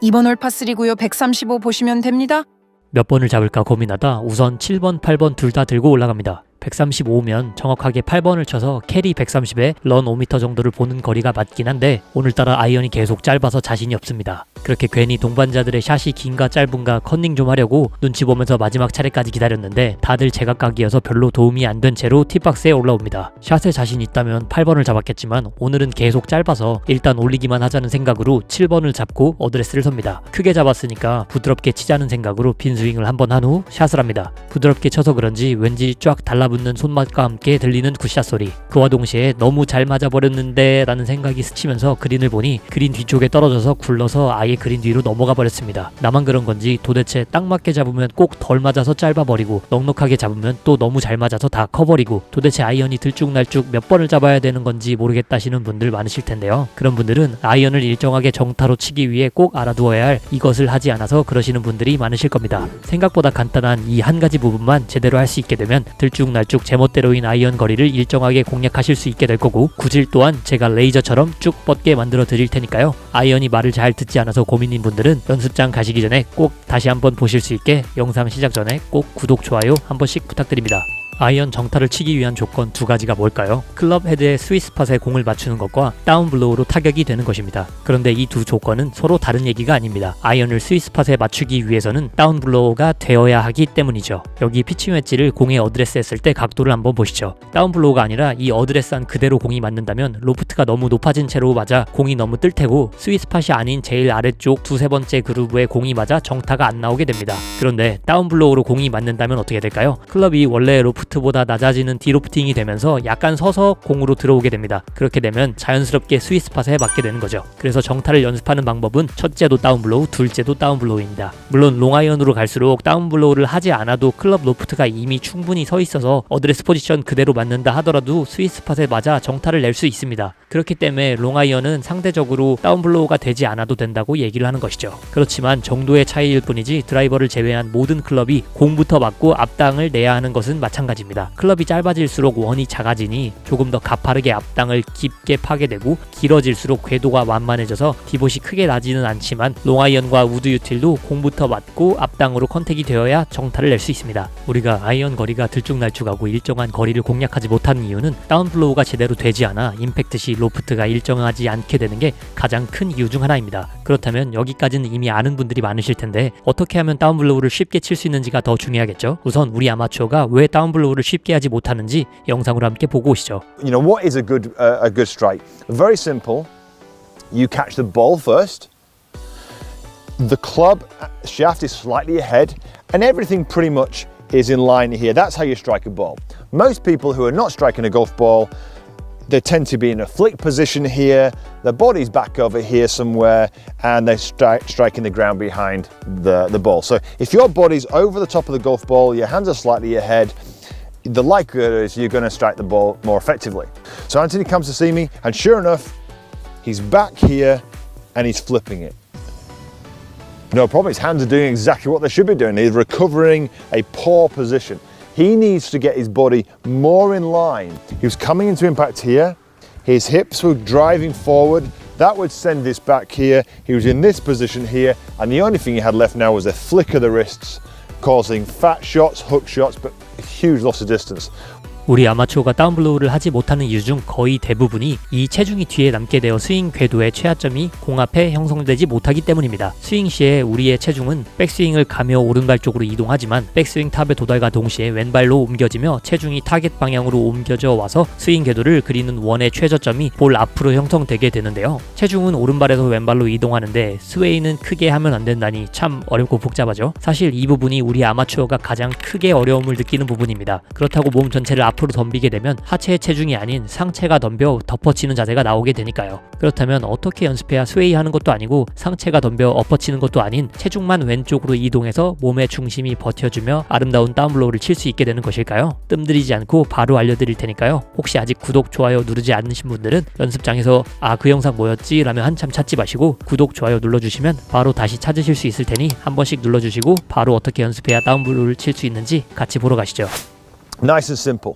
2번 홀 파3고요. 135 보시면 됩니다. 몇 번을 잡을까 고민하다 우선 7번, 8번 둘 다 들고 올라갑니다. 135면 정확하게 8번을 쳐서 캐리 130에 런 5m 정도를 보는 거리가 맞긴 한데 오늘따라 아이언이 계속 짧아서 자신이 없습니다. 그렇게 괜히 동반자들의 샷이 긴가 짧은가 컨닝 좀 하려고 눈치 보면서 마지막 차례까지 기다렸는데 다들 제각각이어서 별로 도움이 안 된 채로 티박스에 올라옵니다. 샷에 자신 있다면 8번을 잡았겠지만 오늘은 계속 짧아서 일단 올리기만 하자는 생각으로 7번을 잡고 어드레스를 섭니다. 크게 잡았으니까 부드럽게 치자는 생각으로 빈 스윙을 한번 한 후 샷을 합니다. 부드럽게 쳐서 그런지 왠지 쫙 달라붙는 손맛과 함께 들리는 굿샷 소리. 그와 동시에 너무 잘 맞아버렸는데 라는 생각이 스치면서 그린을 보니 그린 뒤쪽에 떨어져서 굴러서 아예 그린 뒤로 넘어가 버렸습니다. 나만 그런 건지 도대체 딱 맞게 잡으면 꼭 덜 맞아서 짧아버리고 넉넉하게 잡으면 또 너무 잘 맞아서 다 커버리고 도대체 아이언이 들쭉날쭉 몇 번을 잡아야 되는 건지 모르겠다시는 분들 많으실 텐데요. 그런 분들은 아이언을 일정하게 정타로 치기 위해 꼭 알아두어야 할 이것을 하지 않아서 그러시는 분들이 많으실 겁니다. 생각보다 간단한 이 한 가지 부분만 제대로 할 수 있게 되면 들쭉날쭉 제멋대로인 아이언 거리를 일정하게 공략하실 수 있게 될 거고 구질 또한 제가 레이저처럼 쭉 뻗게 만들어 드릴 테니까요. 아이언이 말을 잘 듣지 않아서 고민인 분들은 연습장 가시기 전에 꼭 다시 한번 보실 수 있게 영상 시작 전에 꼭 구독, 좋아요 한 번씩 부탁드립니다. 아이언 정타를 치기 위한 조건 두 가지가 뭘까요? 클럽 헤드의 스윗스팟에 공을 맞추는 것과 다운블로우로 타격이 되는 것입니다. 그런데 이 두 조건은 서로 다른 얘기가 아닙니다. 아이언을 스윗스팟에 맞추기 위해서는 다운블로우가 되어야 하기 때문이죠. 여기 피칭 웨지를 공에 어드레스 했을 때 각도를 한번 보시죠. 다운블로우가 아니라 이 어드레스한 그대로 공이 맞는다면 로프트가 너무 높아진 채로 맞아 공이 너무 뜰 테고 스윗스팟이 아닌 제일 아래쪽 두세 번째 그루브에 공이 맞아 정타가 안 나오게 됩니다. 그런데 다운블로우로 공이 맞는다면 어떻게 될까요? 클럽이 원래 로프트보다 낮아지는 디로프팅이 되면서 약간 서서 공으로 들어오게 됩니다. 그렇게 되면 자연스럽게 스윗스팟에 맞게 되는 거죠. 그래서 정타를 연습하는 방법은 첫째도 다운블로우, 둘째도 다운블로우입니다. 물론 롱아이언으로 갈수록 다운블로우를 하지 않아도 클럽 로프트가 이미 충분히 서 있어서 어드레스 포지션 그대로 맞는다 하더라도 스윗스팟에 맞아 정타를 낼 수 있습니다. 그렇기 때문에 롱아이언은 상대적으로 다운블로우가 되지 않아도 된다고 얘기를 하는 것이죠. 그렇지만 정도의 차이일 뿐이지 드라이버를 제외한 모든 클럽이 공부터 맞고 앞당을 내야 하는 것은 마찬가지입니다. 클럽이 짧아질수록 원이 작아지니 조금 더 가파르게 앞당을 깊게 파게 되고 길어질수록 궤도가 완만해져서 디봇이 크게 나지는 않지만 롱아이언과 우드 유틸도 공부터 맞고 앞당으로 컨택이 되어야 정타를 낼 수 있습니다. 우리가 아이언 거리가 들쭉날쭉하고 일정한 거리를 공략하지 못하는 이유는 다운블로우가 제대로 되지 않아 임팩트 시 로프트가 일정하지 않게 되는 게 가장 큰 이유 중 하나입니다. 그렇다면 여기까지는 이미 아는 분들이 많으실 텐데 어떻게 하면 다운블로우를 쉽게 칠 수 있는지가 더 중요하겠죠. 우선 우리 아마추어가 왜 다운블로우를 쉽게 하지 못하는지 영상으로 함께 보고 오시죠. You know, what is a good strike? Very simple. You catch the ball first. The club shaft is slightly ahead, and everything pretty much is in line here. That's how you strike a ball. Most people who are not striking a golf ball, they tend to be in a flick position here, their body's back over here somewhere, and they're striking the ground behind the ball. So if your body's over the top of the golf ball, your hands are slightly ahead, the likelihood is you're going to strike the ball more effectively. So Anthony comes to see me, and sure enough, he's back here and he's flipping it. No problem, his hands are doing exactly what they should be doing. He's recovering a poor position. He needs to get his body more in line. He was coming into impact here, his hips were driving forward, that would send this back here. He was in this position here, and the only thing he had left now was a flick of the wrists, causing fat shots, hook shots, but a huge loss of distance. 우리 아마추어가 다운블로우를 하지 못하는 이유 중 거의 대부분이 이 체중이 뒤에 남게 되어 스윙 궤도의 최하점이 공 앞에 형성되지 못하기 때문입니다. 스윙 시에 우리의 체중은 백스윙을 가며 오른발 쪽으로 이동하지만 백스윙 탑에 도달과 동시에 왼발로 옮겨지며 체중이 타겟 방향으로 옮겨져 와서 스윙 궤도를 그리는 원의 최저점이 볼 앞으로 형성되게 되는데요. 체중은 오른발에서 왼발로 이동하는데 스웨이는 크게 하면 안 된다니 참 어렵고 복잡하죠. 사실 이 부분이 우리 아마추어가 가장 크게 어려움을 느끼는 부분입니다. 그렇다고 몸 전체를 앞으로 덤비게 되면 하체의 체중이 아닌 상체가 덤벼 덮어치는 자세가 나오게 되니까요. 그렇다면 어떻게 연습해야 스웨이 하는 것도 아니고 상체가 덤벼 엎어치는 것도 아닌 체중만 왼쪽으로 이동해서 몸의 중심이 버텨주며 아름다운 다운블로우를 칠 수 있게 되는 것일까요? 뜸들이지 않고 바로 알려드릴 테니까요. 혹시 아직 구독, 좋아요 누르지 않으신 분들은 연습장에서 그 영상 뭐였지? 라며 한참 찾지 마시고 구독, 좋아요 눌러주시면 바로 다시 찾으실 수 있을 테니 한 번씩 눌러주시고 바로 어떻게 연습해야 다운블로우를 칠 수 있는지 같이 보러 가시죠. Nice and simple.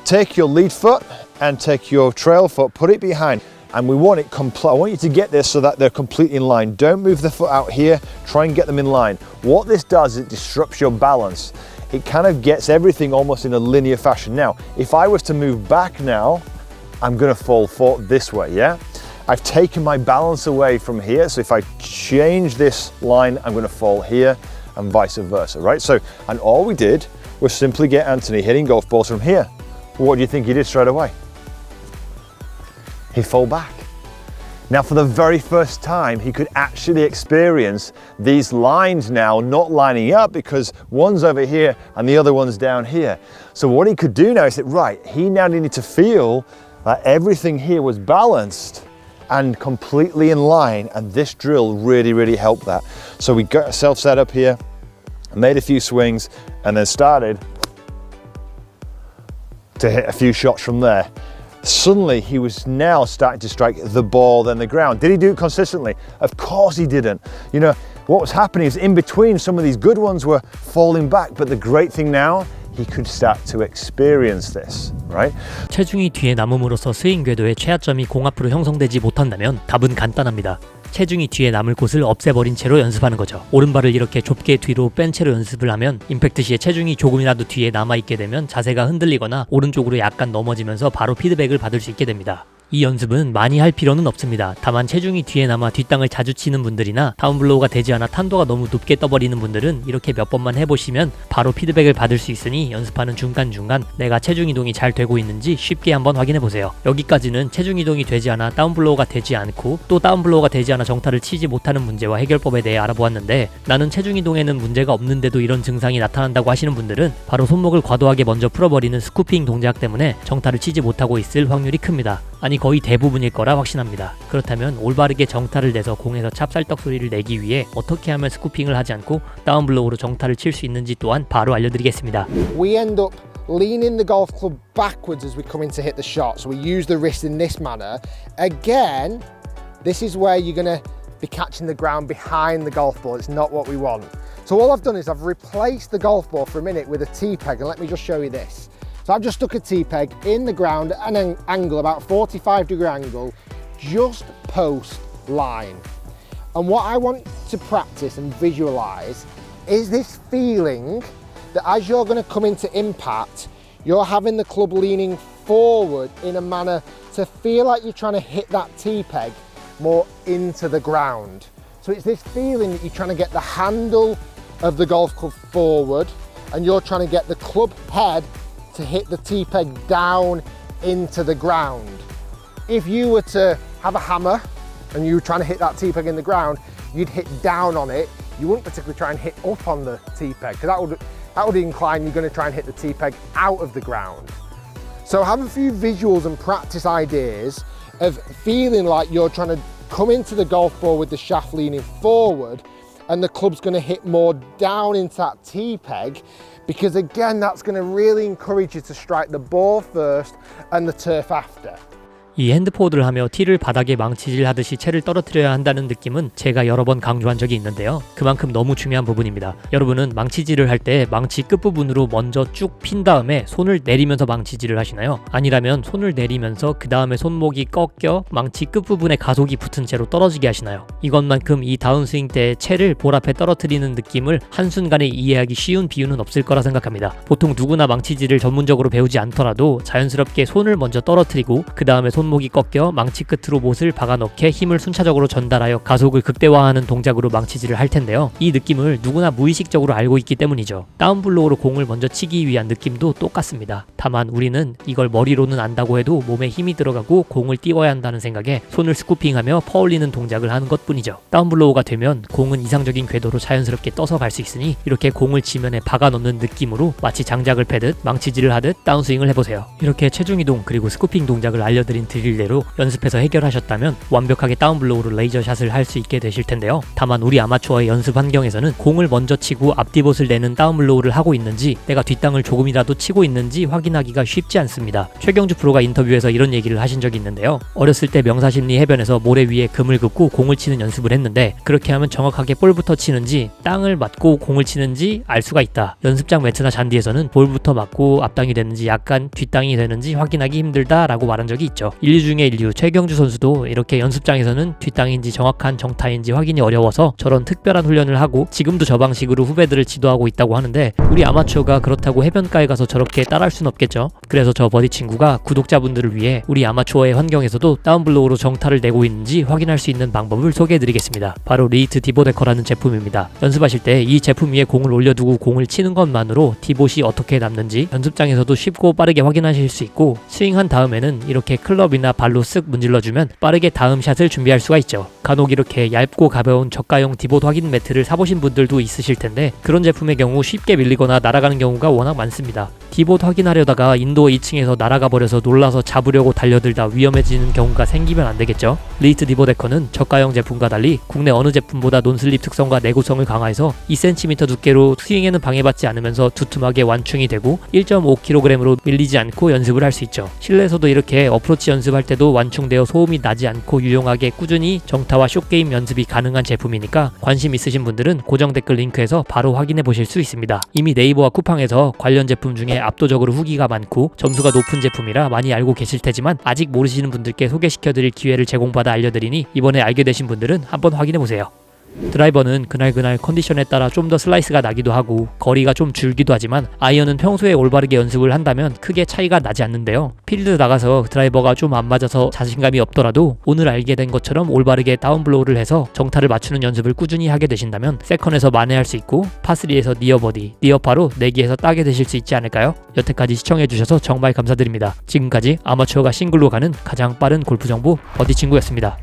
Take your lead foot and take your trail foot, put it behind. and we want it I want you to get this so that they're completely in line. Don't move the foot out here, try and get them in line. What this does is it disrupts your balance. It kind of gets everything almost in a linear fashion. Now, if I was to move back now, I'm gonna fall this way, yeah? I've taken my balance away from here, so if I change this line, I'm gonna fall here and vice versa, right? So, and all we did was simply get Anthony hitting golf balls from here. What do you think he did straight away? He fell back. Now, for the very first time, he could actually experience these lines now not lining up because one's over here and the other one's down here. So what he could do now is that, right, he now needed to feel that everything here was balanced and completely in line, and this drill really, really helped that. So we got ourselves set up here, made a few swings, and then started to hit a few shots from there. Suddenly he was now starting to strike the ball then the ground. Did he do it consistently? Of course he didn't. You know, what was happening is in between some of these good ones were falling back, but the great thing now, he could start to experience this, right? 체중이 뒤에 남음으로써 스윙 궤도의 최하점이 공 앞으로 형성되지 못한다면 답은 간단합니다. 체중이 뒤에 남을 곳을 없애버린 채로 연습하는 거죠. 오른발을 이렇게 좁게 뒤로 뺀 채로 연습을 하면 임팩트 시에 체중이 조금이라도 뒤에 남아있게 되면 자세가 흔들리거나 오른쪽으로 약간 넘어지면서 바로 피드백을 받을 수 있게 됩니다. 이 연습은 많이 할 필요는 없습니다. 다만 체중이 뒤에 남아 뒷땅을 자주 치는 분들이나 다운블로우가 되지 않아 탄도가 너무 높게 떠버리는 분들은 이렇게 몇 번만 해보시면 바로 피드백을 받을 수 있으니 연습하는 중간중간 내가 체중이동이 잘 되고 있는지 쉽게 한번 확인해보세요. 여기까지는 체중이동이 되지 않아 다운블로우가 되지 않고 또 다운블로우가 되지 않아 정타를 치지 못하는 문제와 해결법에 대해 알아보았는데, 나는 체중이동에는 문제가 없는데도 이런 증상이 나타난다고 하시는 분들은 바로 손목을 과도하게 먼저 풀어버리는 스쿠핑 동작 때문에 정타를 치지 못하고 있을 확률이 큽니다. 아니 거의 대부분일 거라 확신합니다. 그렇다면 올바르게 정타를 내서 공에서 찹쌀떡 소리를 내기 위해 어떻게 하면 스쿠핑을 하지 않고 다운블로우로 정타를 칠 수 있는지 또한 바로 알려드리겠습니다. We end up leaning the golf club backwards as we come in to hit the shot. So we use the wrist in this manner. Again, this is where you're going to be catching the ground behind the golf ball. It's not what we want. So all I've done is I've replaced the golf ball for a minute with a T-peg, and let me just show you this. So I've just stuck a T-peg in the ground at an angle, about 45-degree angle, just post line. And what I want to practice and visualize is this feeling that as you're going to come into impact, you're having the club leaning forward in a manner to feel like you're trying to hit that T-peg more into the ground. So it's this feeling that you're trying to get the handle of the golf club forward and you're trying to get the club head to hit the T-peg down into the ground. If you were to have a hammer and you were trying to hit that T-peg in the ground, you'd hit down on it. You wouldn't particularly try and hit up on the T-peg because that would incline you're going to try and hit the T-peg out of the ground. So have a few visuals and practice ideas of feeling like you're trying to come into the golf ball with the shaft leaning forward and the club's going to hit more down into that T-peg, because again, that's going to really encourage you to strike the ball first and the turf after. 이 핸드포드를 하며 티를 바닥에 망치질 하듯이 채를 떨어뜨려야 한다는 느낌은 제가 여러 번 강조한 적이 있는데요. 그만큼 너무 중요한 부분입니다. 여러분은 망치질을 할 때 망치 끝부분으로 먼저 쭉 핀 다음에 손을 내리면서 망치질을 하시나요? 아니라면 손을 내리면서 그 다음에 손목이 꺾여 망치 끝부분에 가속이 붙은 채로 떨어지게 하시나요? 이것만큼 이 다운스윙 때 채를 볼 앞에 떨어뜨리는 느낌을 한순간에 이해하기 쉬운 비유는 없을 거라 생각합니다. 보통 누구나 망치질을 전문적으로 배우지 않더라도 자연스럽게 손을 먼저 떨어뜨리고 그 다음에 손목이 꺾여 망치 끝으로 못을 박아넣게 힘을 순차적으로 전달하여 가속을 극대화하는 동작으로 망치질을 할 텐데요. 이 느낌을 누구나 무의식적으로 알고 있기 때문이죠. 다운블로우로 공을 먼저 치기 위한 느낌도 똑같습니다. 다만 우리는 이걸 머리로는 안다고 해도 몸에 힘이 들어가고 공을 띄워야 한다는 생각에 손을 스쿠핑하며 퍼올리는 동작을 하는 것뿐이죠. 다운블로우가 되면 공은 이상적인 궤도로 자연스럽게 떠서 갈 수 있으니 이렇게 공을 지면에 박아넣는 느낌으로 마치 장작을 패듯 망치질을 하듯 다운스윙을 해보세요. 이렇게 체중이동 그리고 스쿠핑 동작을 알려드린 드릴대로 연습해서 해결하셨다면 완벽하게 다운블로우로 레이저샷을 할 수 있게 되실 텐데요. 다만 우리 아마추어의 연습 환경에서는 공을 먼저 치고 앞디봇을 내는 다운블로우를 하고 있는지 내가 뒷땅을 조금이라도 치고 있는지 확인하기가 쉽지 않습니다. 최경주 프로가 인터뷰에서 이런 얘기를 하신 적이 있는데요. 어렸을 때 명사심리 해변에서 모래 위에 금을 긋고 공을 치는 연습을 했는데 그렇게 하면 정확하게 볼부터 치는지 땅을 맞고 공을 치는지 알 수가 있다. 연습장 매트나 잔디에서는 볼부터 맞고 앞땅이 되는지 약간 뒷땅이 되는지 확인하기 힘들다라고 말한 적이 있죠. 인류 중에 인류 최경주 선수도 이렇게 연습장에서는 뒷땅인지 정확한 정타인지 확인이 어려워서 저런 특별한 훈련을 하고 지금도 저 방식으로 후배들을 지도하고 있다고 하는데, 우리 아마추어가 그렇다고 해변가에 가서 저렇게 따라할 순 없겠죠. 그래서 저 버디 친구가 구독자분들을 위해 우리 아마추어의 환경에서도 다운블로우로 정타를 내고 있는지 확인할 수 있는 방법을 소개해드리겠습니다. 바로 리히트 디보데커라는 제품입니다. 연습하실 때 이 제품 위에 공을 올려두고 공을 치는 것만으로 디봇이 어떻게 남는지 연습장에서도 쉽고 빠르게 확인하실 수 있고, 스윙한 다음에는 이렇게 클럽이나 발로 쓱 문질러주면 빠르게 다음 샷을 준비할 수가 있죠. 간혹 이렇게 얇고 가벼운 저가용 디봇 확인 매트를 사보신 분들도 있으실 텐데, 그런 제품의 경우 쉽게 밀리거나 날아가는 경우가 워낙 많습니다. 디봇 확인하려다가 인도 2층에서 날아가 버려서 놀라서 잡으려고 달려들다 위험해지는 경우가 생기면 안 되겠죠. 리히트 디보데커는 저가형 제품과 달리 국내 어느 제품보다 논슬립 특성과 내구성을 강화해서 2cm 두께로 스윙에는 방해받지 않으면서 두툼하게 완충이 되고 1.5kg으로 밀리지 않고 연습을 할 수 있죠. 실내에서도 이렇게 어프로치 연습할 때도 완충되어 소음이 나지 않고 유용하게 꾸준히 정타와 숏게임 연습이 가능한 제품이니까 관심 있으신 분들은 고정 댓글 링크에서 바로 확인해 보실 수 있습니다. 이미 네이버와 쿠팡에서 관련 제품 중에 압도적으로 후기가 많고 점수가 높은 제품이라 많이 알고 계실 테지만, 아직 모르시는 분들께 소개시켜드릴 기회를 제공받아 알려드리니 이번에 알게 되신 분들은 한번 확인해 보세요. 드라이버는 그날 컨디션에 따라 좀 더 슬라이스가 나기도 하고 거리가 좀 줄기도 하지만, 아이언은 평소에 올바르게 연습을 한다면 크게 차이가 나지 않는데요. 필드 나가서 드라이버가 좀 안 맞아서 자신감이 없더라도 오늘 알게 된 것처럼 올바르게 다운블로우를 해서 정타를 맞추는 연습을 꾸준히 하게 되신다면 세컨에서 만회할 수 있고 파3에서 니어버디, 니어파로 내기에서 따게 되실 수 있지 않을까요? 여태까지 시청해주셔서 정말 감사드립니다. 지금까지 아마추어가 싱글로 가는 가장 빠른 골프 정보 버디 친구였습니다.